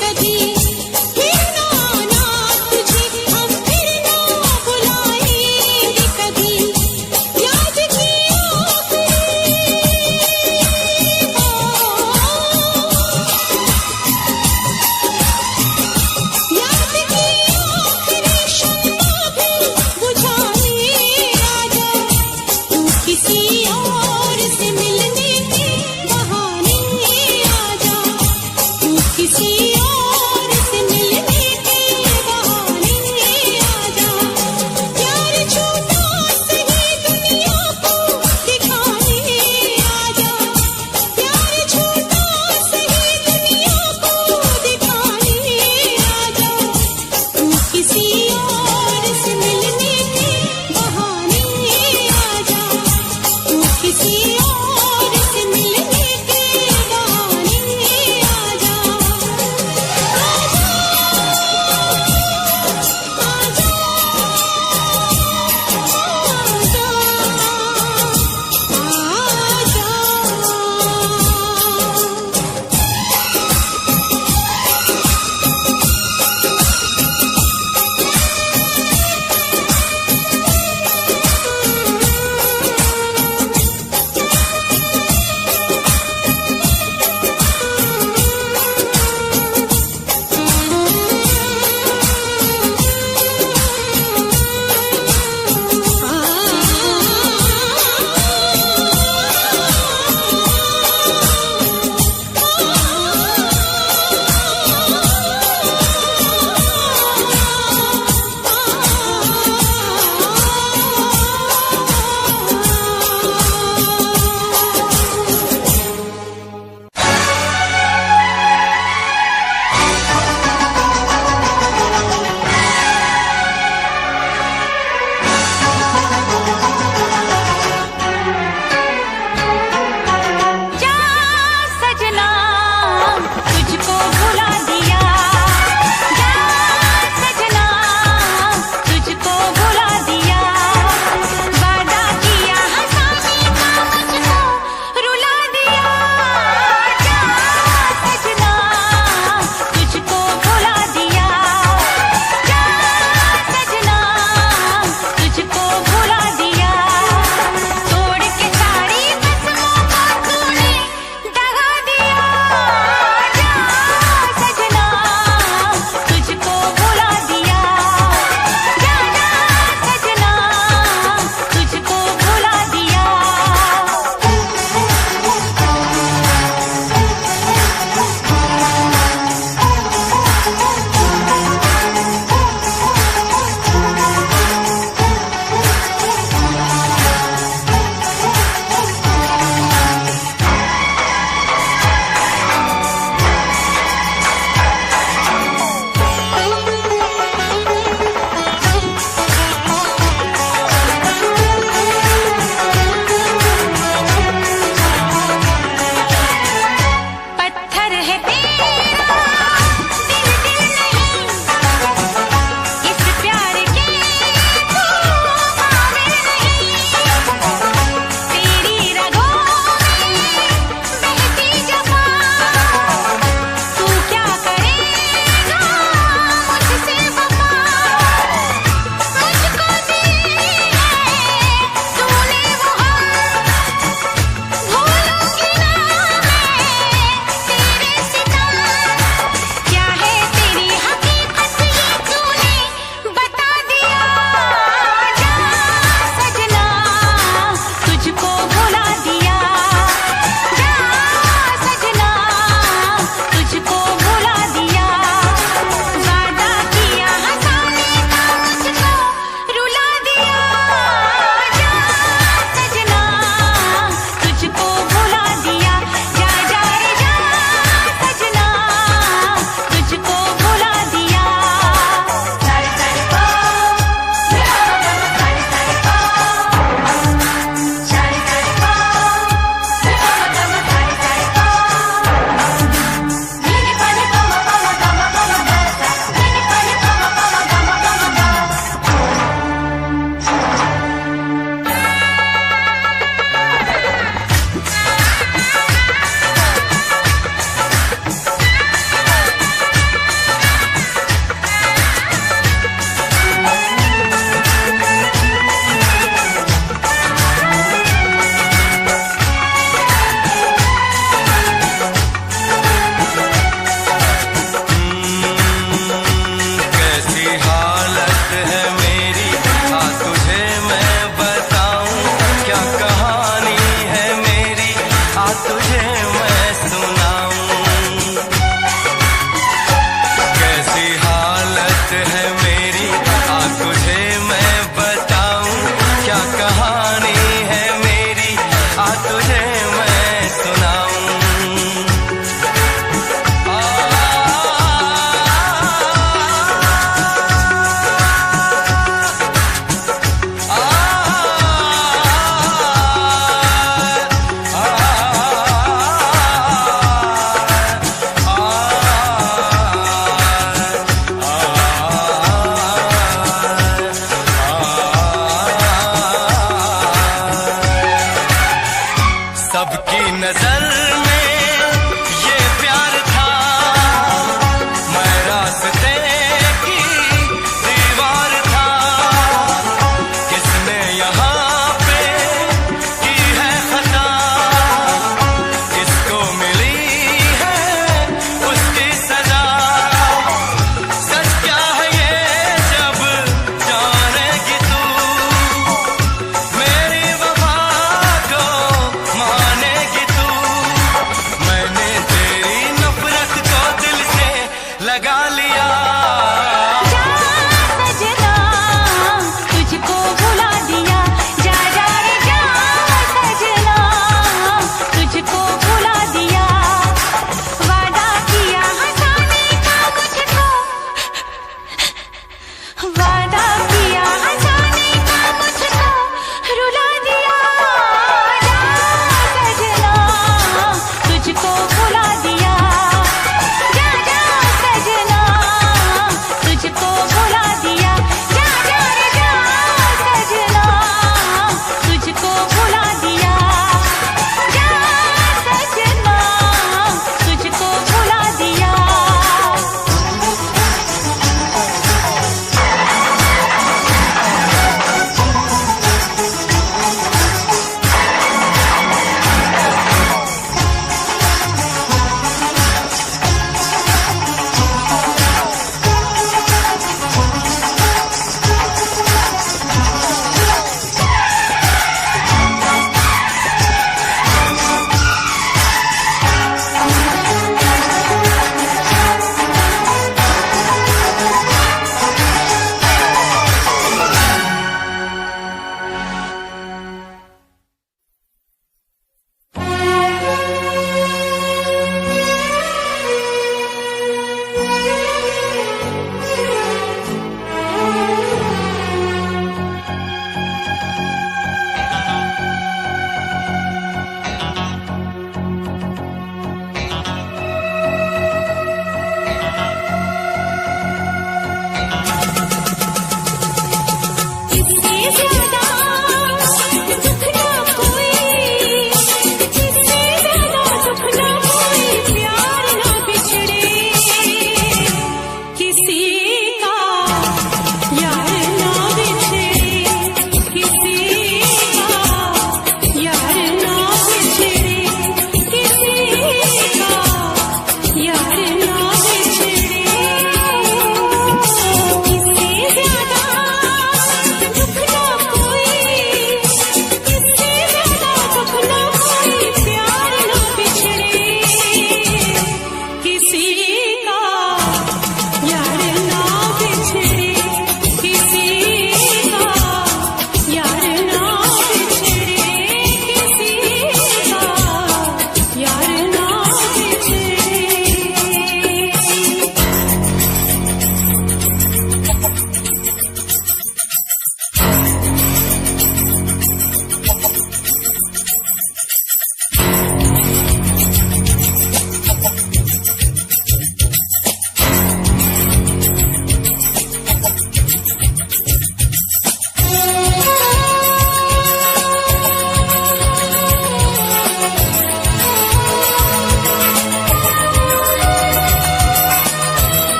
कभी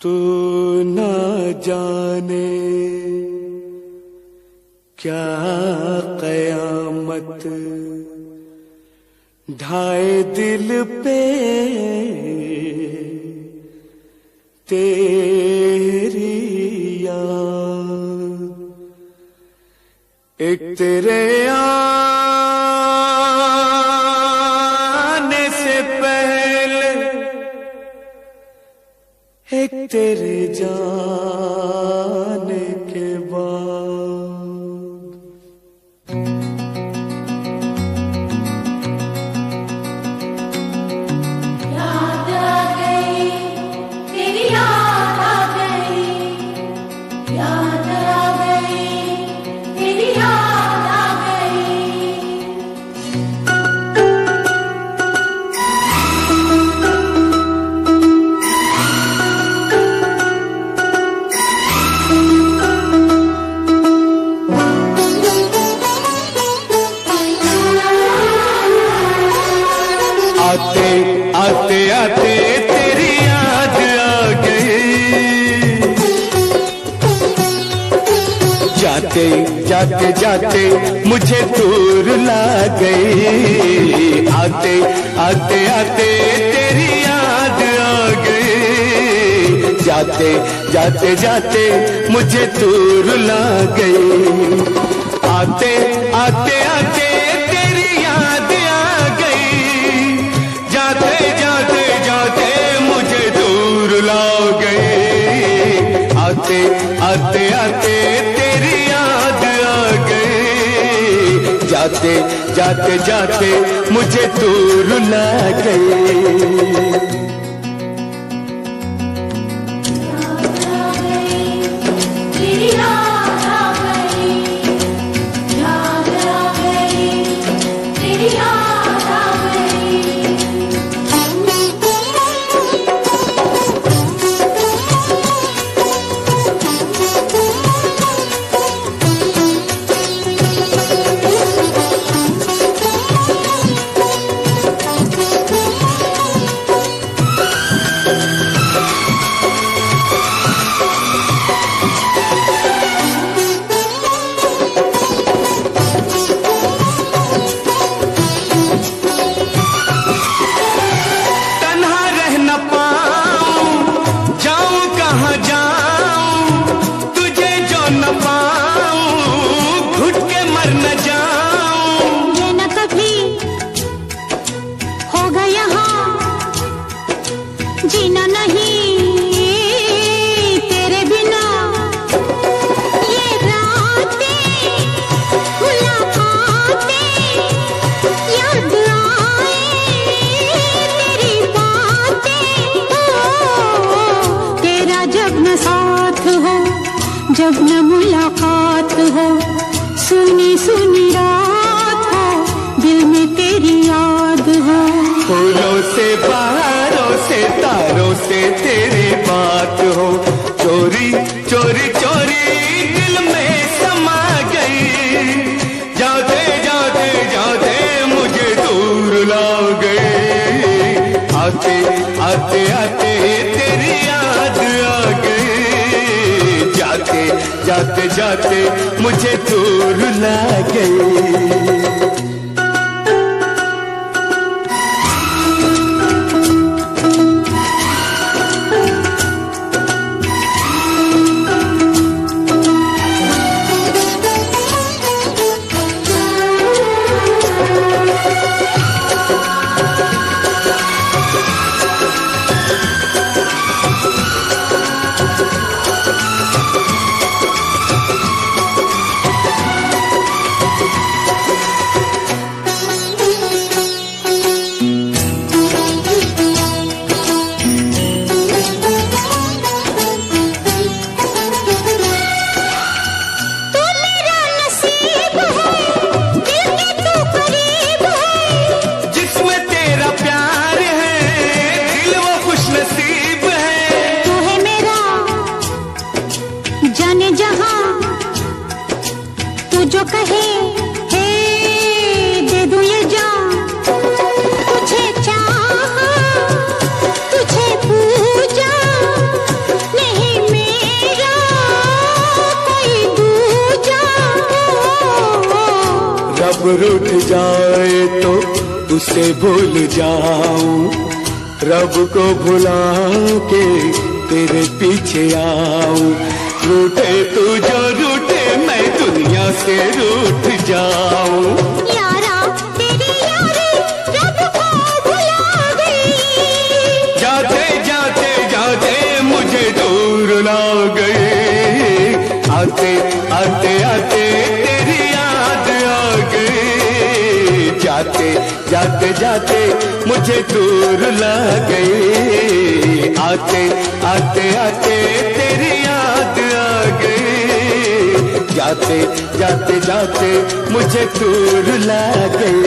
तू ना जाने क्या कयामत ढाए दिल पे तेरी याद। एक तेरे आने से पहले एक तेरे जाने के बाद। याद आ गई तेरी, याद आ गई, याद आ गई तेरी, याद आ गई। आते आते आते तेरी याद आ गई, जाते जाते जाते मुझे दूर ला गई। आते आते आते तेरी याद आ गई, जाते जाते जाते मुझे दूर ला गई। आते आते आते तेरी याद आ गई, जाते जाते जाते मुझे दूर ला गई। आते आते आते तेरी याद आ गई, जाते जाते जाते मुझे दूर ला गई। तेरी याद आ गई, याद आ गई तेरी, याद आ गई। तन्हा रह न पाऊं, जाऊं कहाँ जाऊं, तुझे जो न पाऊं, घुट के मर न जाऊं। ये न कभी होगा यहाँ, जीना नहीं तेरे बिना। ये रातें मुलाकातें याद आए तेरी बातें। तेरा जब न साथ हो, जब न मुलाकात हो, सुनी सुनी रात हो, दिल में तेरी याद हो। फूलों से बहारों से तारों से तेरी बात हो, चोरी चोरी चोरी दिल में समा गई। जाते जाते जाते मुझे दूर ला गई। आते आते आते तेरी याद आ गई, जाते जाते जाते मुझे दूर ला गई। रूठ जाए तो उसे भूल जाऊं, रब को भुला के तेरे पीछे आऊं। रूठे तू जो रूठे मैं दुनिया से रूठ जाऊं। यारा तेरी यारी रब को भुला गई, जाते जाते जाते मुझे दूर ला गई। आते आते आते तेरी याद आ गई, जाते जाते जाते मुझे दूर ला गई। आते आते आते तेरी याद आ गई, जाते जाते जाते मुझे दूर ला गई।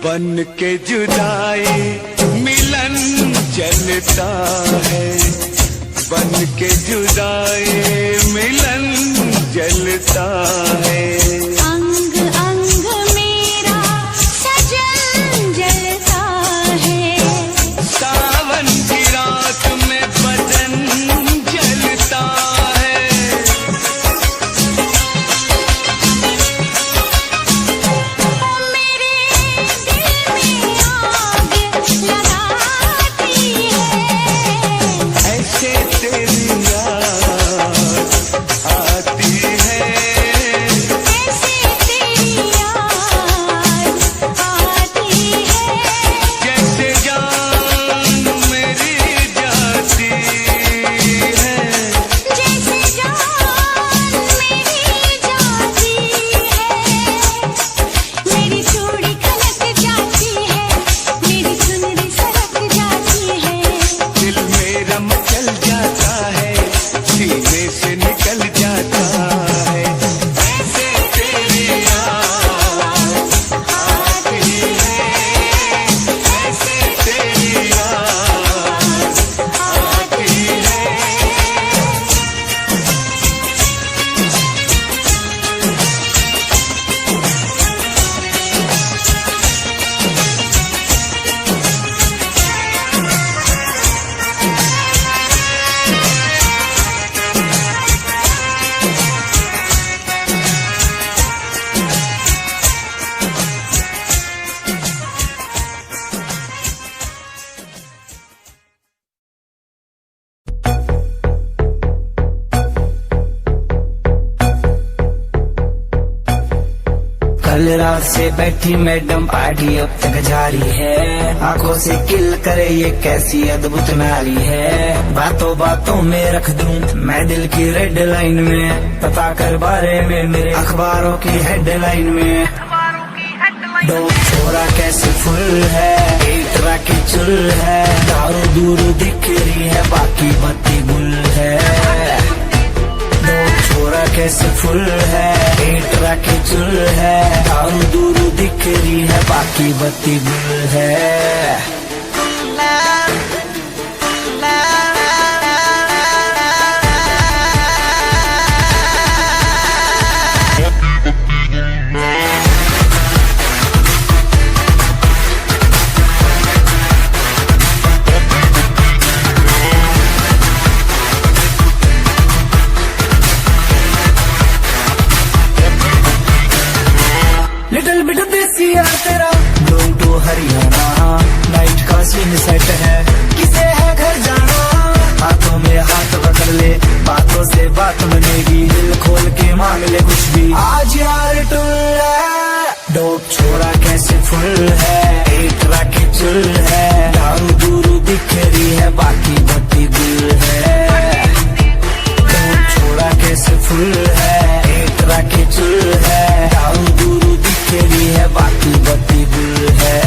बन के जुदाई मिलन चलता है, बन के जुदाई मिलन जलता है। अंग अंग कल रात से बैठी मैडम पार्टी अब तक जारी है, आंखों से किल करे ये कैसी अद्भुत नारी है। बातों बातों में रख दूं मैं दिल की रेड लाइन में, पता कर बारे में मेरे अखबारों की हेडलाइन में। डोप छोरा कैसे फुल है, एक तरह की चुल है, दारू दूर दिख रही है बाकी बत्ती गुल है। डोप छोरा कैसे फुल है, एक तरह की चुल है, दारू दूर दिख रही है बाकी बत्ती गुल है। लिटिल बिट देसी यार तेरा डोंग टू हरियाणा, नाइट का सीन सेट है किसे है घर जाना। हाथों में हाथ पकड़ ले बातों से बात बनेगी, दिल खोल के मांग ले कुछ भी आज यार टुल है। डोप छोरा कैसे फुल है, एक राखी चुल है, दारू दूरू दिख रही है बाकी बत्ती गुल है। डोप छोरा कैसे फुल है, एक राखी चुल है, दारू दूरू दिख रही है बाकी बत्ती गुल है।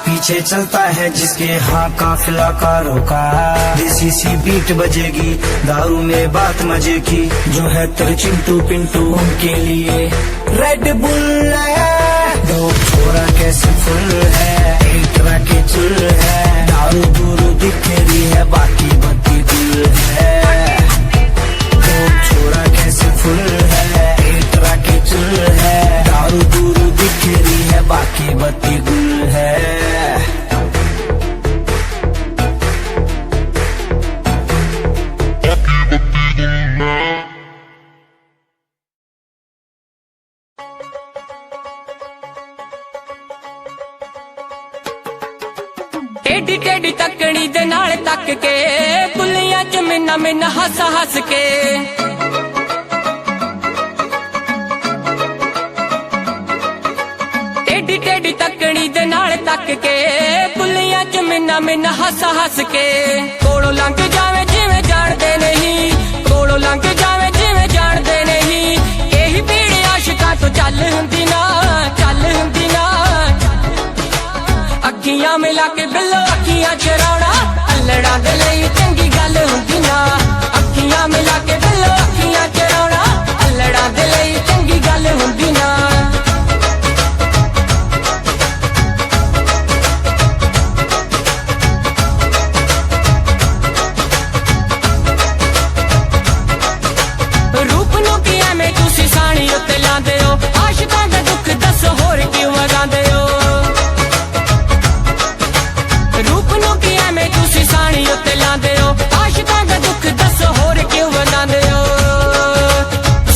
पीछे चलता है जिसके हाँ काफिला कारों का, देसी सी बीट बजेगी दारू में बात मजे की, जो है तेरे चिंटू पिंटू उनके लिए रेड बुल है। डोप छोरा कैसे फुल है, एक तरह के चुल है, दारू दूरू दिख रही है बाकी बत्ती गुल है। डोप छोरा कैसे फुल है, एक तरह के चुल है, दारू दूरू दिख रही है बाकी बत्ती गुल है। टेढ़ी टेढ़ी तकड़ी दे नाल तक के, बुलियां च मिन्ना मिन्ना हस हस के। टेढ़ी टेढ़ी तकड़ी दे नाल तक के, बुलियां च मिन्ना मिन्ना हस हस के। कोलों लंघ जावे जिवें जाणदे नहीं, कोलों लंघ जावे जिवें जाणदे नहीं, यही भीड़ आशिकां तो चल हुंदी ना, चल हुंदी ना। अखियां मिला के बिल्लो अखियां चराउणा, अल्लड़ां दे लई चंगी गल हुंदी ना। अखियां मिला के बिल्लो अखियां चराउणा, अल्लड़ां दे लई चंगी गल हुंदी ना। रूप नूं की एवें तुसीं साणी उत्ते लांदे हो, आशिकां दा दुख दसो होर क्यों वगांदे हो। रूप नूं की एवें तुसीं साणी उत्ते लांदे हो, आशिकां दा दुख दसो होर क्यों वगांदे हो।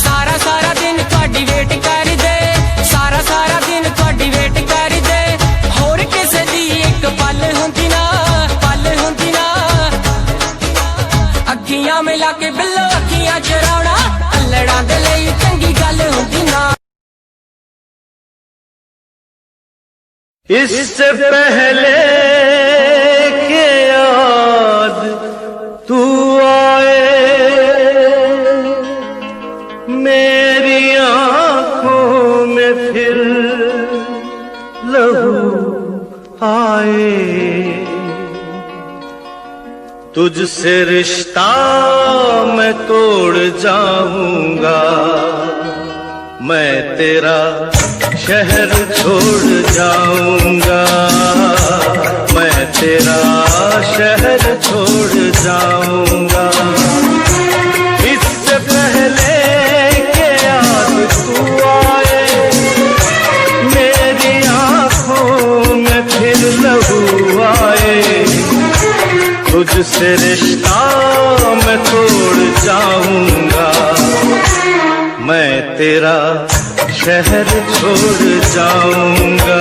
सारा सारा दिन तुहाडी वेट करदे, सारा सारा दिन तुहाडी वेट करदे, होर किसे दी इक पल हुंदी ना, पल हुंदी ना। अखियां मिला के बिल्लो अखियां चराउणा, अल्लड़ां दे लई चंगी गल हुंदी ना। इससे पहले के याद तू आए, मेरी आंखों में फिर लहू आए। तुझसे रिश्ता मैं तोड़ जाऊंगा, मैं तेरा शहर छोड़ जाऊंगा, मैं तेरा शहर छोड़ जाऊंगा। इससे पहले के याद तू आए, मेरी आंखों में फिर लहू आए। तुझसे रिश्ता मैं तोड़ जाऊंगा, मैं तेरा शहर छोड़ जाऊंगा,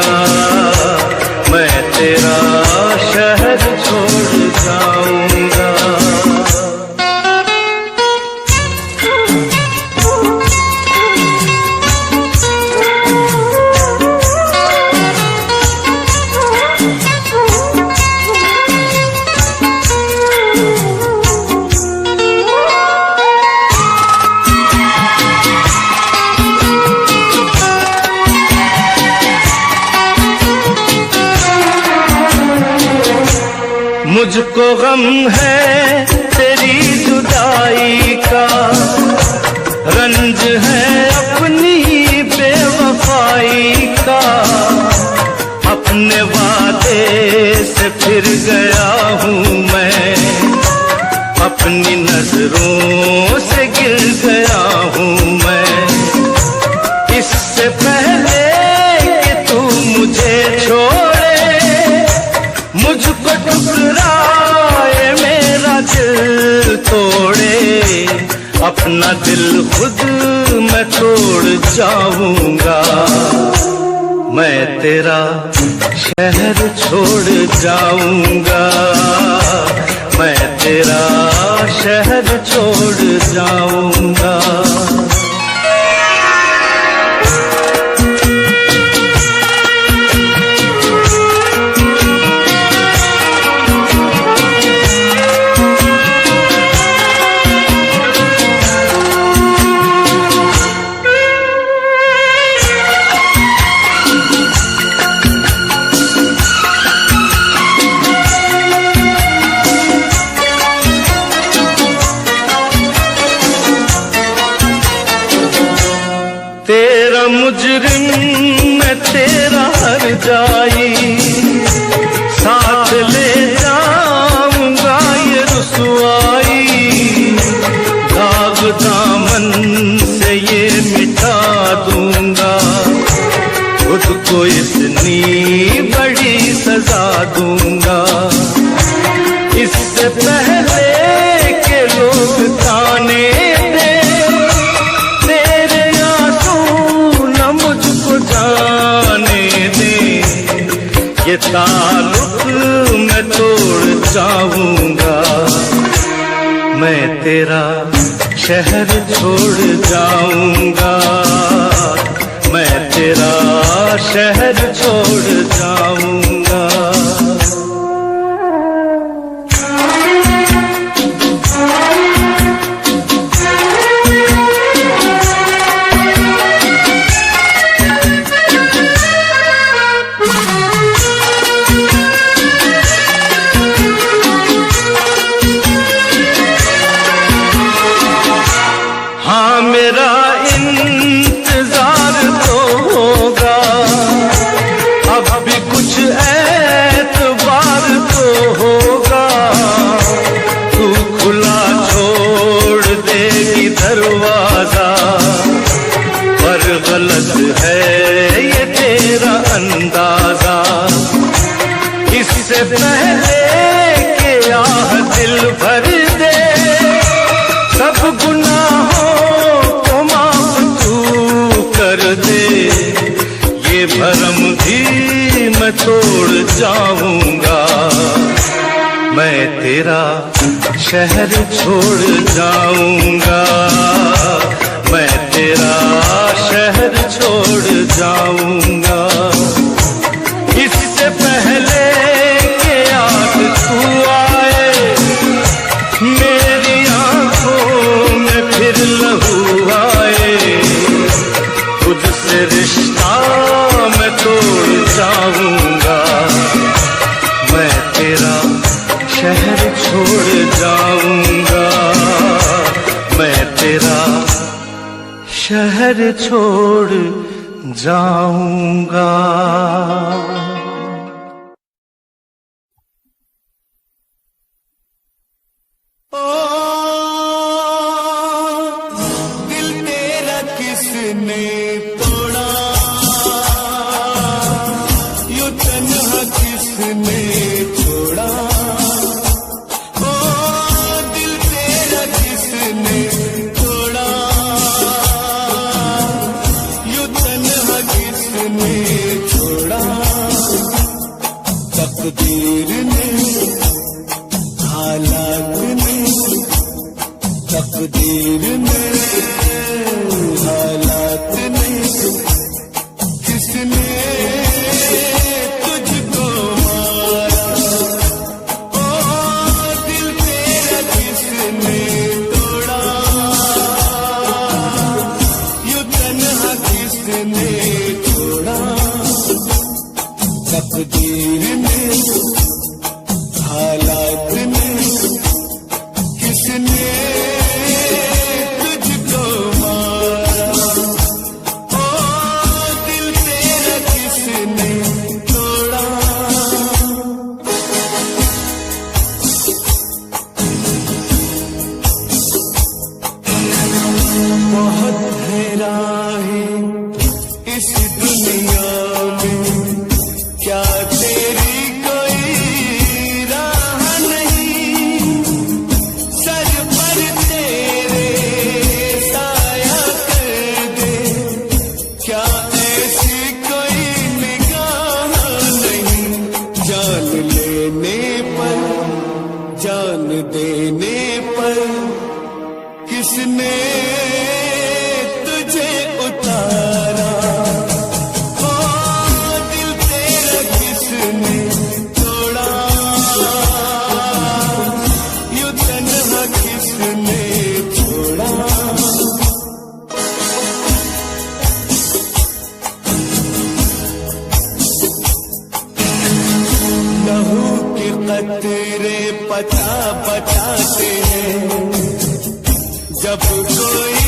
मैं तेरा शहर छोड़ जाऊंगा। मुझको गम है तेरी जुदाई का, रंज है अपनी बेवफाई का, अपने वादे से फिर गया हूँ मैं, अपनी नजरों से गिर गया हूँ मैं। इससे पहले कि तू मुझे छोड़े, मुझको ठुकराए मेरा दिल तोड़े, अपना दिल खुद मैं तोड़ जाऊंगा, मैं तेरा शहर छोड़ जाऊंगा, मैं तेरा शहर छोड़ जाऊंगा। तेरा मुजरिम मैं तेरा हर जाई, साथ ले जाऊंगा ये रुसवाई, दाग दामन से ये मिटा दूंगा, खुद को इतनी बड़ी सजा दूंगा। इससे पहले के लोग ताने दे, तेरे आंसू न मुझको जाने दे, ये ताल्लुक मैं तोड़ जाऊंगा, मैं तेरा शहर छोड़ जाऊंगा, मैं तेरा शहर छोड़ जाऊंगा। हाँ मेरा इंतजार तो होगा, अब भी कुछ एतबार तो होगा, तू खुला छोड़ देगी दरवाजा, पर गलत है ये तेरा अंदाजा। इससे पहले के आह दिल भर दे, सब गुनाहों को माफ तू कर दे, ये भरम भी मैं तोड़ जाऊंगा, मैं तेरा शहर छोड़ जाऊंगा, मैं तेरा शहर छोड़ जाऊंगा। इससे पहले के आज तू आए, मेरी आंखों में फिर लहू आए, खुद से रिश्ता मैं तोड़ जाऊंगा, मैं तेरा शहर छोड़ जाऊंगा, मैं तेरा शहर छोड़ जाऊंगा। दिल तेरा किसने तोड़ा, यूं तन्हा किसने छोड़ा, ओ तकदीर ने हालात ने तकदीर ने हालात ने किसने तुझको मारा ओ दिल तेरा किसने तोड़ा यूं तन्हा किसने छोड़ा तकदीर ने हालात ने किसने तुझको मारा ओ दिल तेरा किसने तोड़ा बहुत है राहें इस दुनिया में क्या तेरी कोई राह नहीं सर पर तेरे साया कर दे क्या ऐसी कोई निगाह नहीं जान लेने पर जान देने पर किसने तुझे उतारा ओ दिल तेरा किसने तोड़ा यूं तन्हा किसने छोड़ा लहू के कतरे पता बताते हैं जब कोई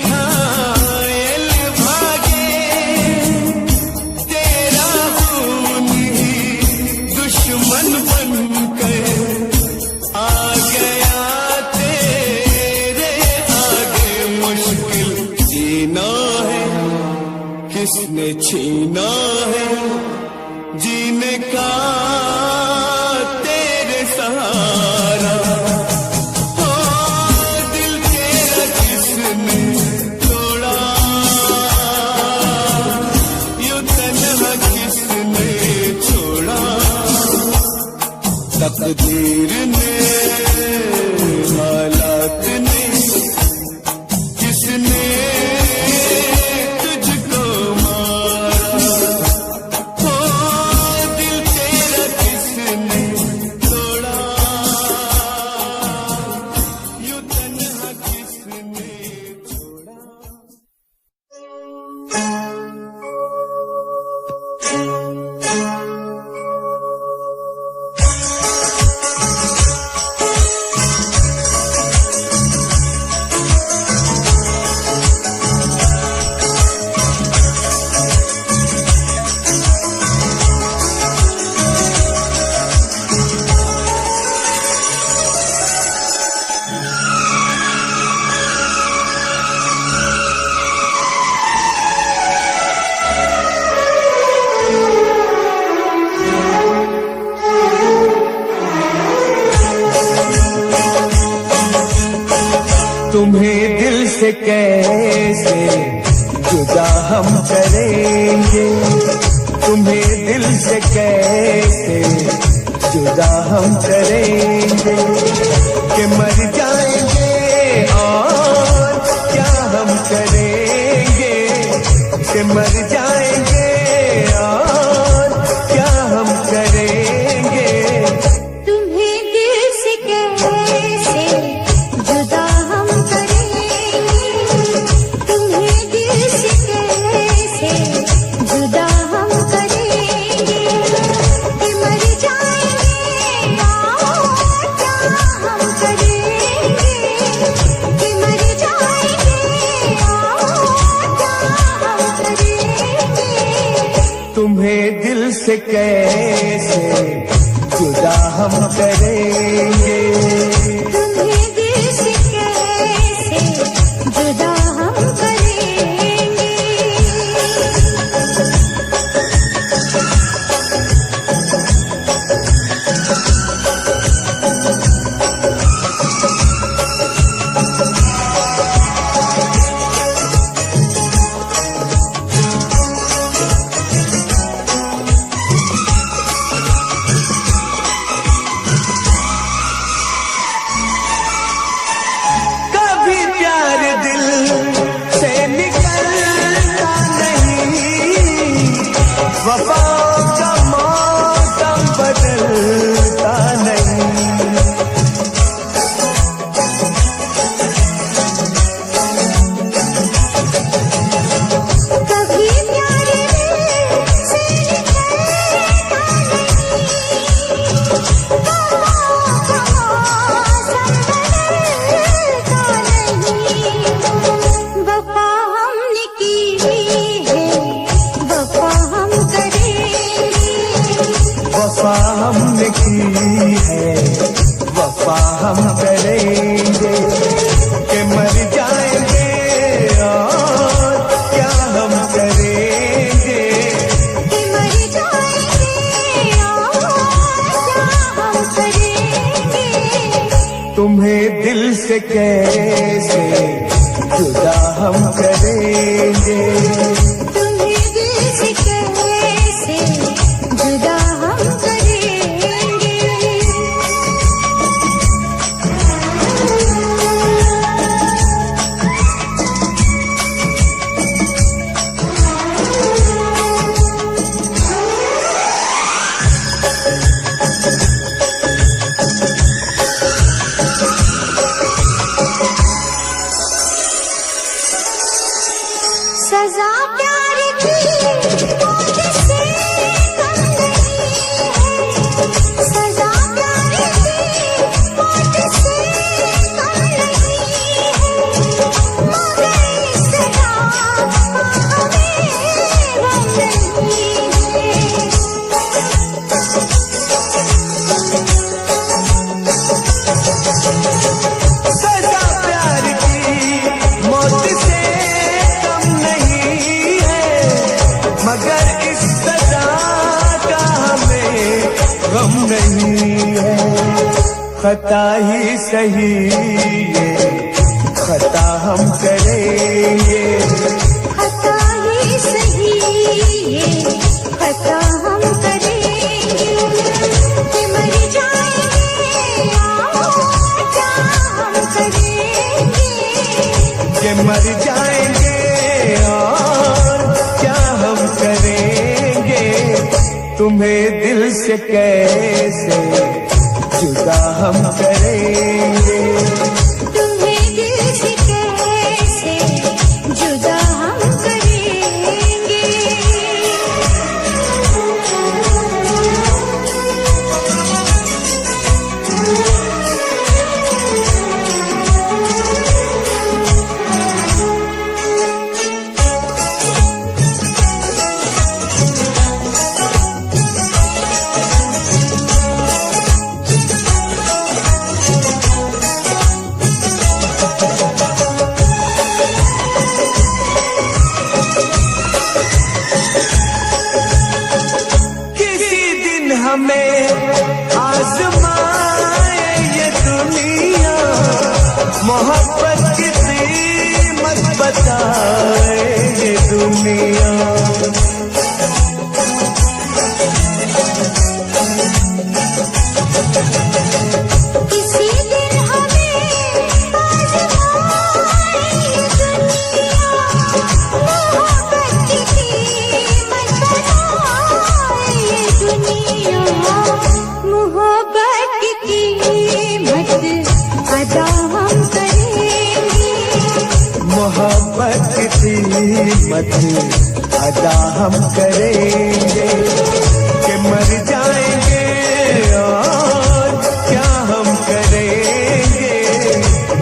घायल भागे तेरा खून ही दुश्मन बनकर आ गया तेरे आगे मुश्किल जीना है किसने छीना है जीने का तेरे सहारा ओ दिल तेरा किसने तोड़ा यूं तन्हा किसने छोड़ा तकदीर ने हालात ने किसने तुझको मारा ओ दिल तेरा किसने तोड़ा यूं तन्हा किसने छोड़ा तुम्हें दिल से कैसे जुदा हम करेंगे तुम्हें दिल से कैसे जुदा हम करेंगे कि मर जाएंगे और क्या हम करेंगे कि मर जाएंगे और क्या हम करेंगे तुम्हें दिल से कैसे जुदा हम करेंगे तुम्हें दिल से कैसे जुदा हम करेंगे कि मर जाएंगे और क्या हम करेंगे कि मर जाएंगे और क्या हम करेंगे तुम्हें दिल से कैसे जुदा हम करेंगे तुम्हें दिल से कैसे जुदा हम करेंगे वफा हमने की है, वफा हम करेंगे कि मर जाएंगे और क्या हम करेंगे। कि मर जाएंगे और क्या हम करेंगे। तुम्हें दिल से कैसे जुदा हम करेंगे। तुम्हें दिल से कैसे जुदा हम करेंगे। सजा प्यार की मौत से कम नहीं है। सजा प्यार की मौत से कम नहीं है। मगर इस सजा हमें गम नहीं है। सजा प्यार की मौत से कम नहीं है, मगर इस सजा का हमें गम नहीं है। खता ही सही ये खता हम करेंगे। खता ही सही ये खता हम करेंगे। कि मर जाएंगे और क्या हम करेंगे। कि मर जाएंगे और क्या हम करेंगे। तुम्हें दिल से कैसे जुदा हम करेंगे। तुम्हें दिल से कैसे जुदा हम करेंगे। किसी दिन हमें आजमाए ये दुनिया, मोहब्बत की कीमत बताए ये दुनिया। किसी दिन हमें आज़माए ये दुनिया, मोहब्बत की कीमत बताए ये दुनिया। मोहब्बत की कीमत अदा हम करेंगे। मोहब्बत की कीमत अदा हम करेंगे। कि मर जाएंगे और क्या हम करेंगे।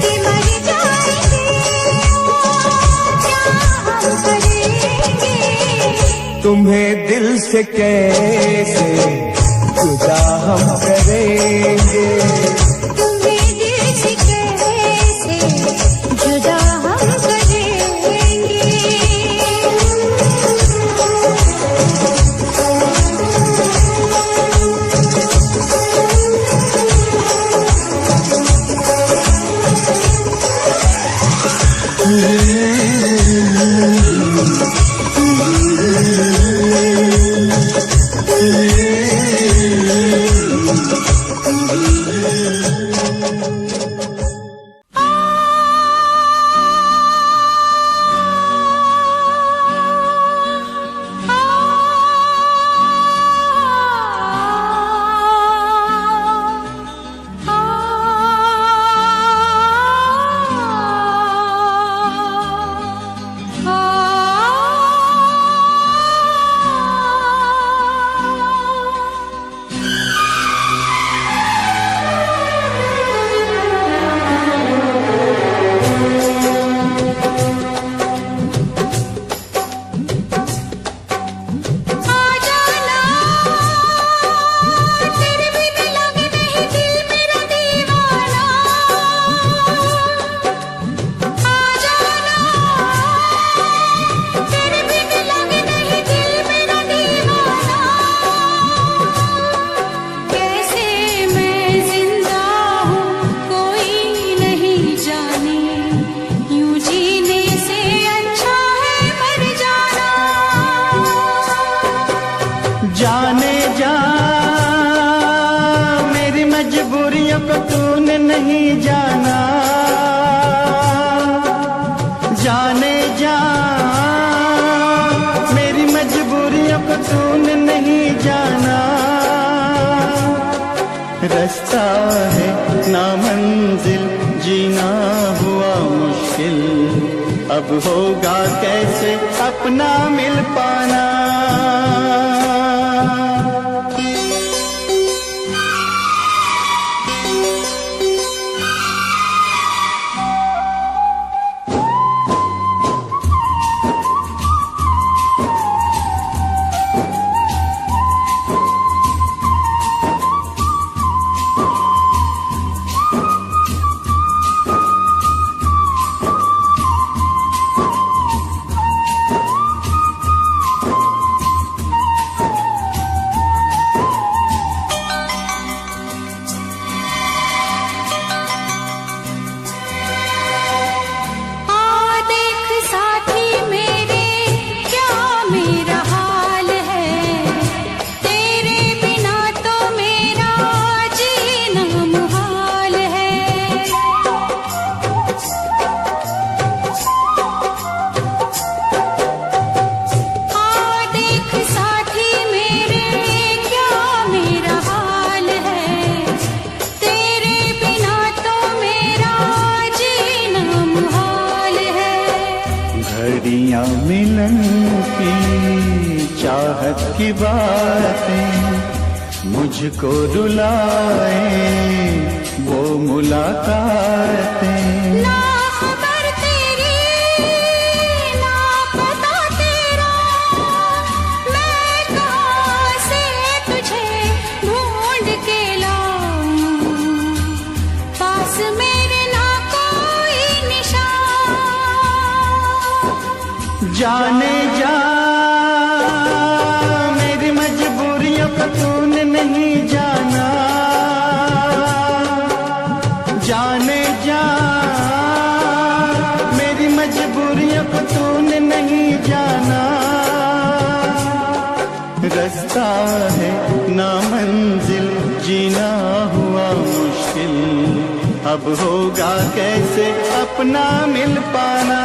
कि मर जाएंगे और क्या हम करेंगे। तुम्हें दिल से कैसे जुदा हम करेंगे। तुम्हें दिल से कैसे जुदा हम करेंगे। रास्ता है ना मंजिल, जीना हुआ मुश्किल, अब होगा कैसे अपना मिल पाना। मिलन की चाहत की बातें मुझको रुलाए, वो मुलाकातें। ना खबर तेरी ना पता तेरा, मैं कहाँ से तुझे ढूंढ के लाऊं, पास मेरे ना कोई निशान। जाने जा मेरी मजबूरियों को तूने नहीं जाना, जाने जा मेरी मजबूरियों को तूने नहीं जाना। रास्ता है ना मंजिल, जीना हुआ मुश्किल, अब होगा कैसे अपना मिल पाना।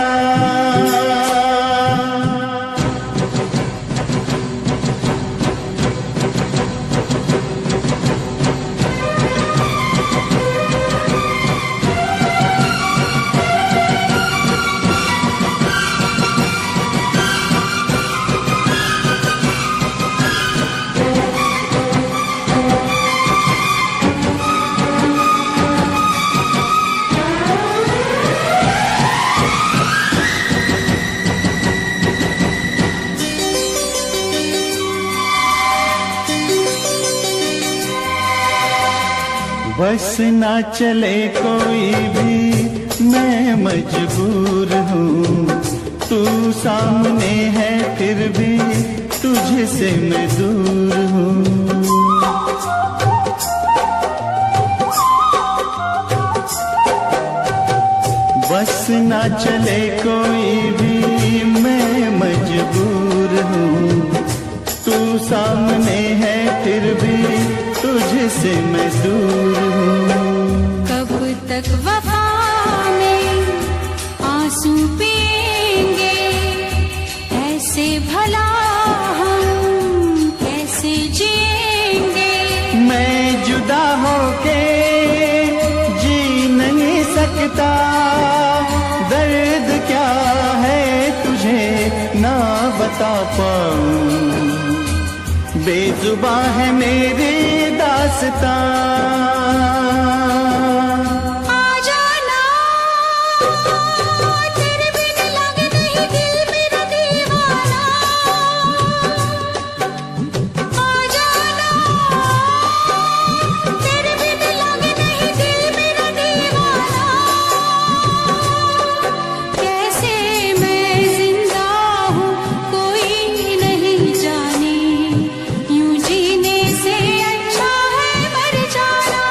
बस ना चले कोई भी मैं मजबूर हूँ, तू सामने है फिर भी तुझसे मैं दूर हूँ। बस ना चले कोई भी मैं मजबूर हूँ, तू सामने है फिर भी तुझसे मैं दूर हूँ। कब तक वफा में आंसू पिएंगे, ऐसे भला हम कैसे जिएंगे। मैं जुदा होके जी नहीं सकता, दर्द क्या है तुझे ना बता पाऊं, बेजुबां है मेरी दास्तां। यूं जीने से अच्छा है मर जाना।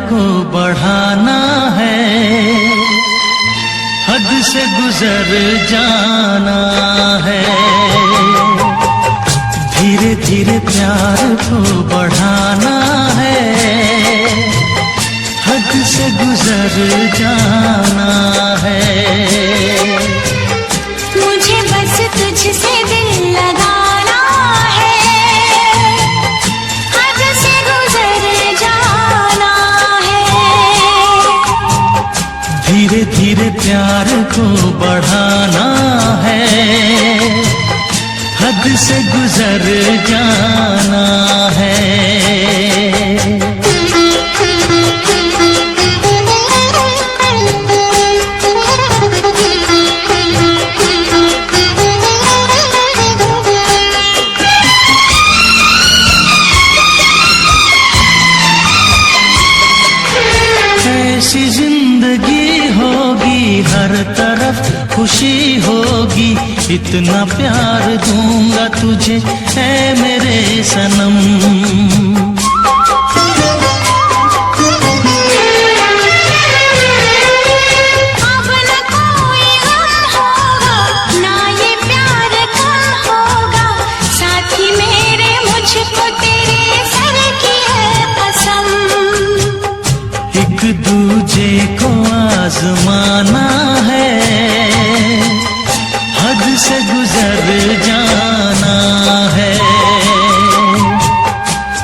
को बढ़ाना है, हद से गुजर जाना है। धीरे धीरे प्यार को बढ़ाना है, हद से गुजर जाना है। मुझे बस तुझसे दिल लगाना है, हद से गुजर जाना है। धीरे धीरे प्यार को बढ़ाना है, हद से गुजर जाना है। ऐसी जिंदगी होगी, हर तरफ खुशी होगी, इतना प्यार दूंगा तुझे ऐ मेरे सनम। अब न कोई गम होगा, ना ये प्यार कम होगा, साथी मेरे मुझको तेरे सर की है कसम। एक दूजे को आजमाना है, हद से गुजर जाना है।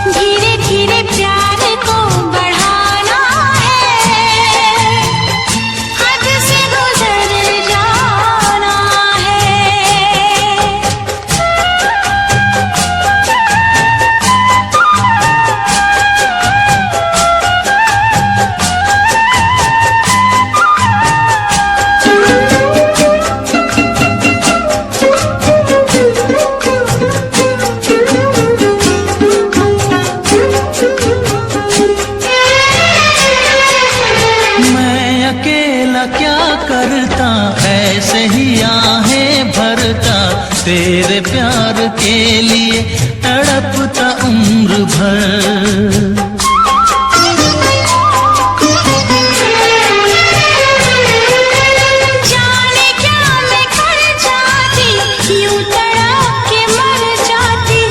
धीरे धीरे प्यार को बढ़ाना है, हद से गुजर जाना है। मैं अकेला क्या करता, ऐसे ही आहें भरता, तेरे प्यार के लिए तड़पता उम्र भर। जाने क्या मैं कर जाती, यूं तड़प के मर जाती,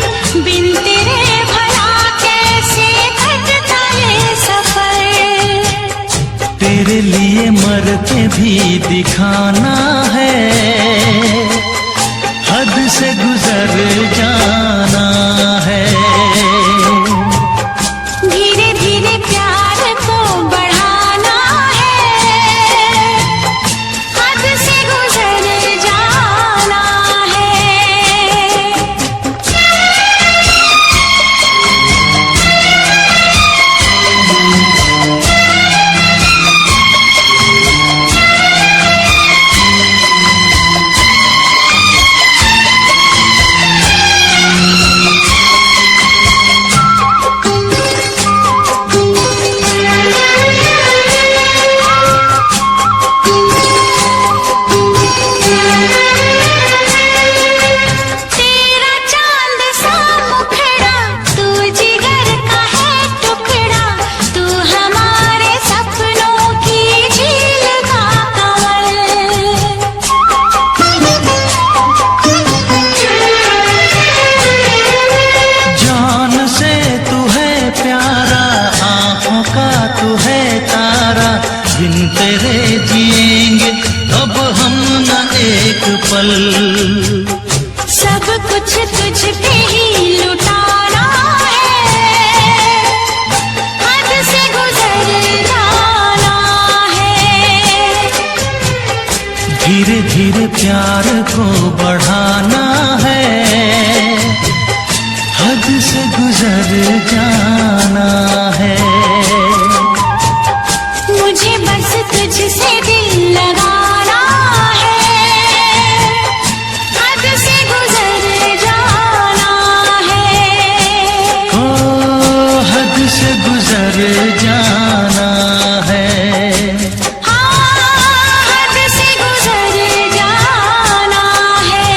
बिन तेरे भला कैसे कटता ये सफर। तेरे लिए मर के भी दिखाना है, हद से गुजर जाना है। धीरे धीरे प्यार को बढ़ाना है, हद से गुजर जाना है। तेरा चांद सा मुखड़ा, तू जिगर का है टुकड़ा, तू हमारे सपनों की झील का कमल। जान से तू है प्यारा, आँखों का तू है तारा, बिन तेरे जिएंगे अब हम न एक पल। सब कुछ तुझ पे ही लुटाना है, हद से गुजर जाना है। धीरे धीरे प्यार को बढ़ाना है, हद से गुजर जाना है। मुझे बस तुझसे दिल लगाना है, हद से गुजर जाना है। ओ हद से गुजर जाना है। हाँ, हद से गुजर जाना है।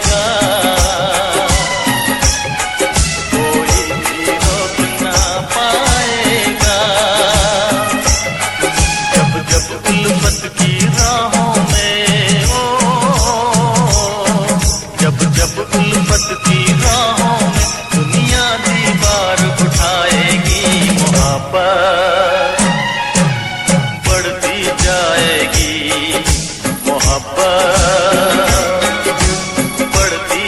पाएगा, कोई भी रोक ना पाएगा। जब जब उल्फत की राहों में हो, जब जब उल्फत की राहों में दुनिया दीवार उठाएगी, मोहब्बत बढ़ती जाएगी, मोहब्बत बढ़ती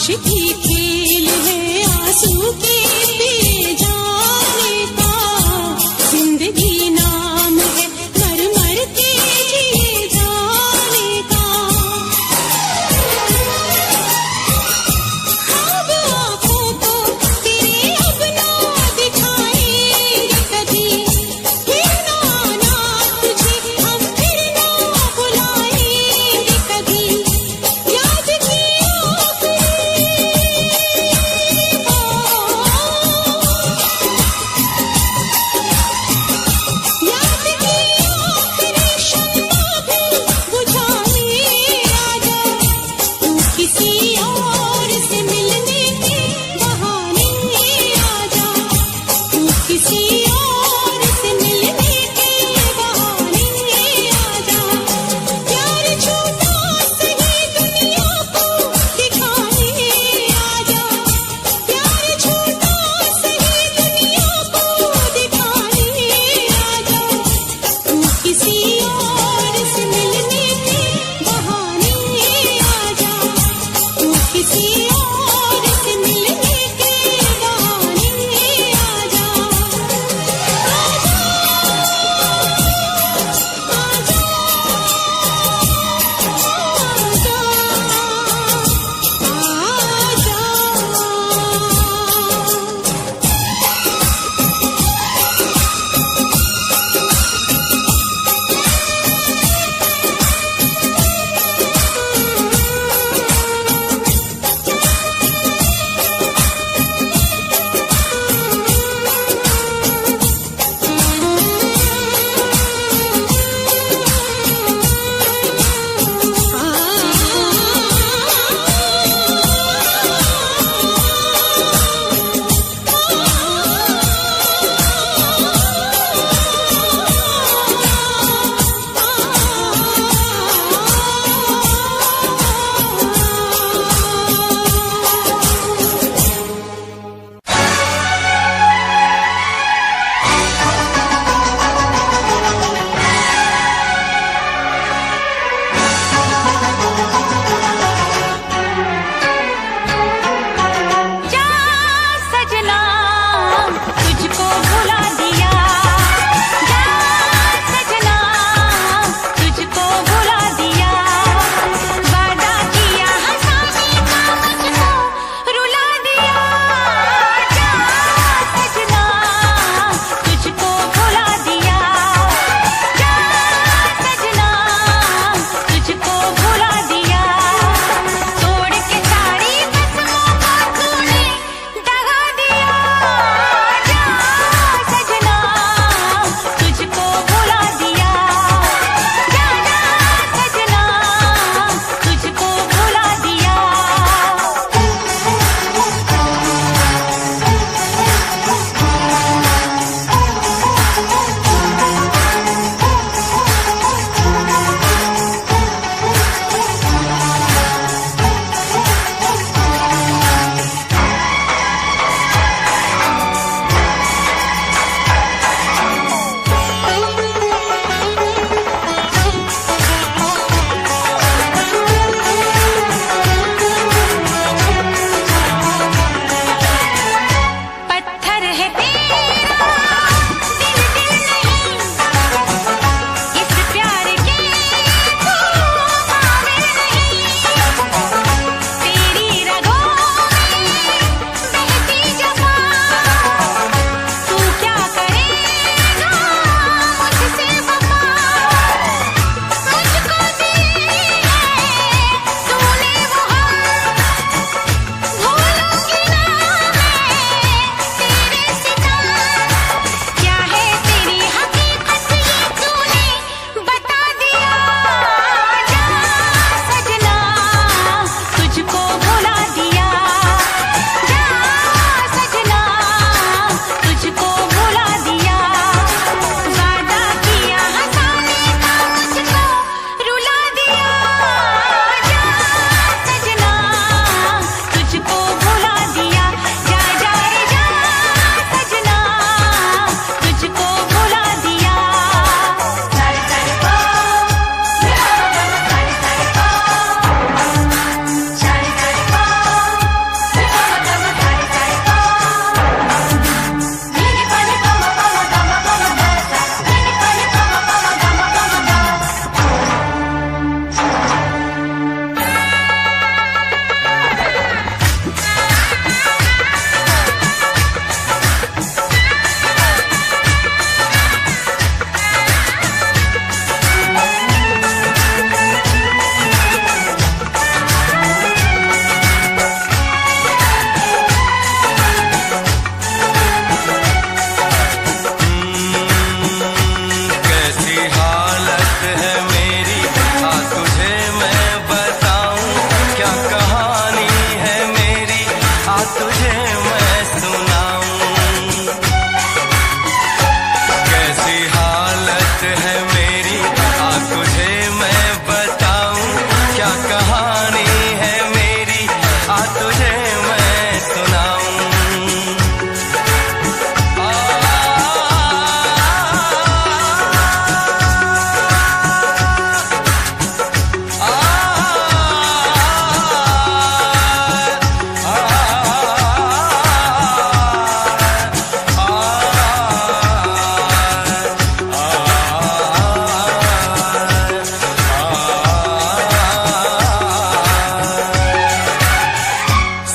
आशिकी खेल है आंसू के पिए जाने का, जिंदगी नाम है मर मर के जिए जाने का। ख्वाब आँखों को तेरे अब ना दिखाएंगे कभी, फिर ना आना तुझे हम फिर ना बुलाएंगे कभी। याद की आखिरी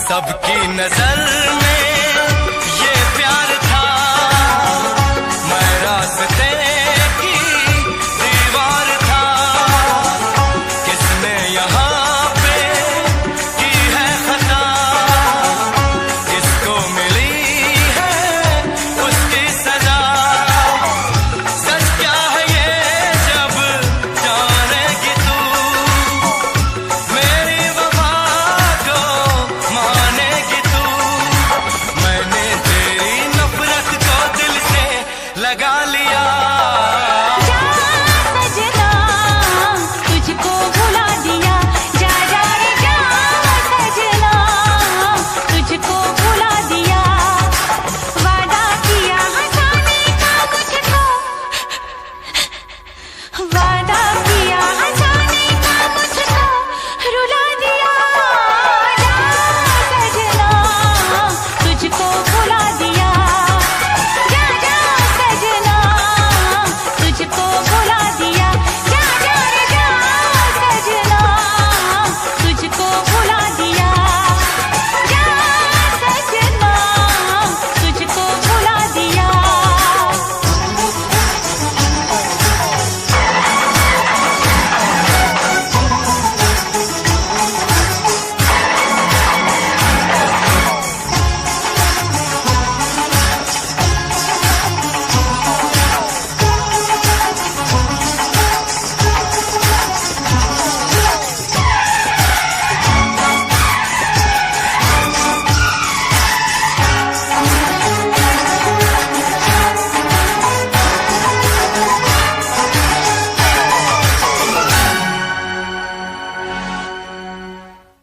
सबकी नजर